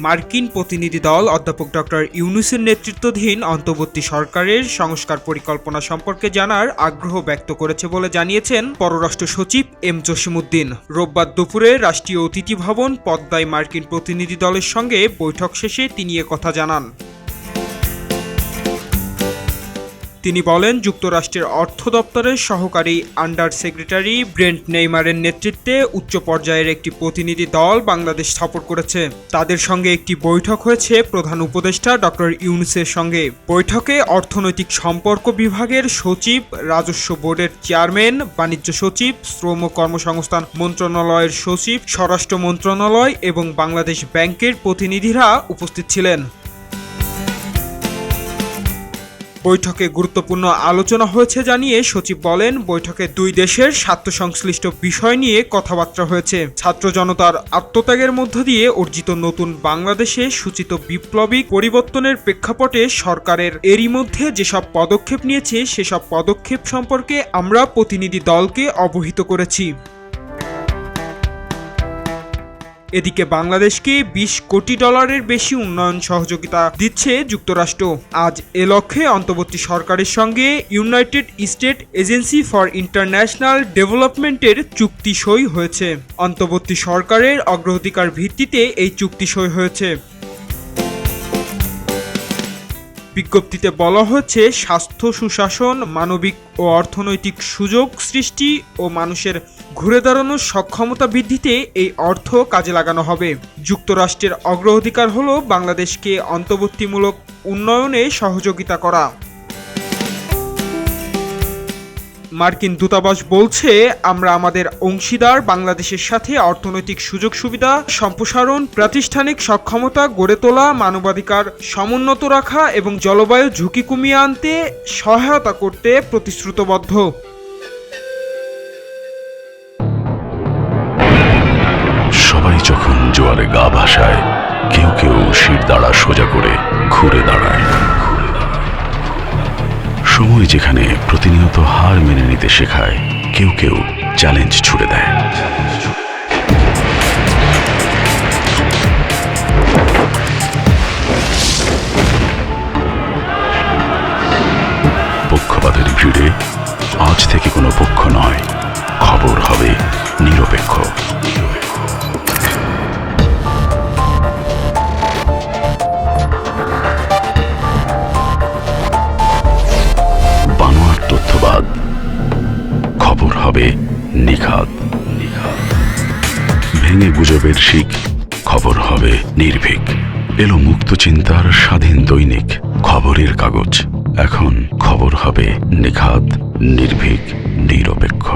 মার্কিন প্রতিনিধি দল অধ্যাপক ডক্টর ইউনূসের নেতৃত্বাধীন অন্তর্বর্তী সরকারের সংস্কার পরিকল্পনা সম্পর্কে জানার আগ্রহ ব্যক্ত করেছে বলে জানিয়েছেন পররাষ্ট্র সচিব এম জসিমউদ্দিন। রোববার দুপুরে রাষ্ট্রীয় অতিথি ভবন পদ্মায় মার্কিন প্রতিনিধি দলের সঙ্গে বৈঠক শেষে তিনি একথা জানান। তিনি বলেন, যুক্তরাষ্ট্রের অর্থ দপ্তরের সহকারী আন্ডার সেক্রেটারি ব্রেন্ট নেইমারের নেতৃত্বে উচ্চ পর্যায়ের একটি প্রতিনিধি দল বাংলাদেশ সফর করেছে। তাদের সঙ্গে একটি বৈঠক হয়েছে প্রধান উপদেষ্টা ডক্টর ইউনূসের সঙ্গে। বৈঠকে অর্থনৈতিক সম্পর্ক বিভাগের সচিব, রাজস্ব বোর্ডের চেয়ারম্যান, বাণিজ্য সচিব, শ্রম ও কর্মসংস্থান মন্ত্রণালয়ের সচিব, স্বরাষ্ট্র মন্ত্রণালয় এবং বাংলাদেশ ব্যাংকের প্রতিনিধিরা উপস্থিত ছিলেন। বৈঠকে গুরুত্বপূর্ণ আলোচনা হয়েছে জানিয়ে সচিব বলেন, বৈঠকে দুই দেশের স্বার্থ সংশ্লিষ্ট বিষয় নিয়ে কথাবার্তা হয়েছে। ছাত্র জনতার আত্মত্যাগের মধ্য দিয়ে অর্জিত নতুন বাংলাদেশে সূচিত বিপ্লবী পরিবর্তনের প্রেক্ষাপটে সরকারের এরই মধ্যে যেসব পদক্ষেপ নিয়েছে সেসব পদক্ষেপ সম্পর্কে আমরা প্রতিনিধি দলকে অবহিত করেছি। এদিকে বাংলাদেশকে $20 কোটি বেশি উন্নয়ন সহযোগিতা দিচ্ছে যুক্তরাষ্ট্র। আজ এ লক্ষ্যে অন্তর্বর্তী সরকারের সঙ্গে United state agency for international ডেভেলপমেন্টের চুক্তি সই হয়েছে। অন্তর্বর্তী সরকারের অগ্রাধিকার ভিত্তিতে এই চুক্তি সই হয়েছে। বিজ্ঞপ্তিতে বলা হচ্ছে, স্বাস্থ্য, সুশাসন, মানবিক ও অর্থনৈতিক সুযোগ সৃষ্টি ও মানুষের ঘুরে দাঁড়ানোর সক্ষমতা বৃদ্ধিতে এই অর্থ কাজে লাগানো হবে। যুক্তরাষ্ট্রের অগ্রাধিকার হল বাংলাদেশকে অন্তর্বর্তীমূলক উন্নয়নে সহযোগিতা করা। মার্কিন দূতাবাস বলছে, আমরা আমাদের অংশীদার বাংলাদেশের সাথে অর্থনৈতিক সুযোগ সুবিধা সম্প্রসারণ, প্রাতিষ্ঠানিক সক্ষমতা গড়ে তোলা, মানবাধিকার সমুন্নত রাখা এবং জলবায়ু ঝুঁকি কমিয়ে আনতে সহায়তা করতে প্রতিশ্রুতিবদ্ধ। সবাই যখন জোয়ারে গা ভাসায়, কেউ কেউ শির দাঁড়া সোজা করে ঘুরে দাঁড়ায়। সময় যেখানে প্রতিনিয়ত হার মেনে নিতে শেখায়, কেউ কেউ চ্যালেঞ্জ ছুড়ে দেয়। পক্ষপাতের ভিড়ে আজ থেকে কোনো পক্ষ নয়, খবর হবে নিরপেক্ষ। তথ্যবাদ, খবর হবে নিখাত। ভেঙে গুজবের শিক, খবর হবে নির্ভীক। এলো মুক্ত চিন্তার স্বাধীন দৈনিক খবরের কাগজ। এখন খবর হবে নিখাত, নির্ভীক, নিরপেক্ষ।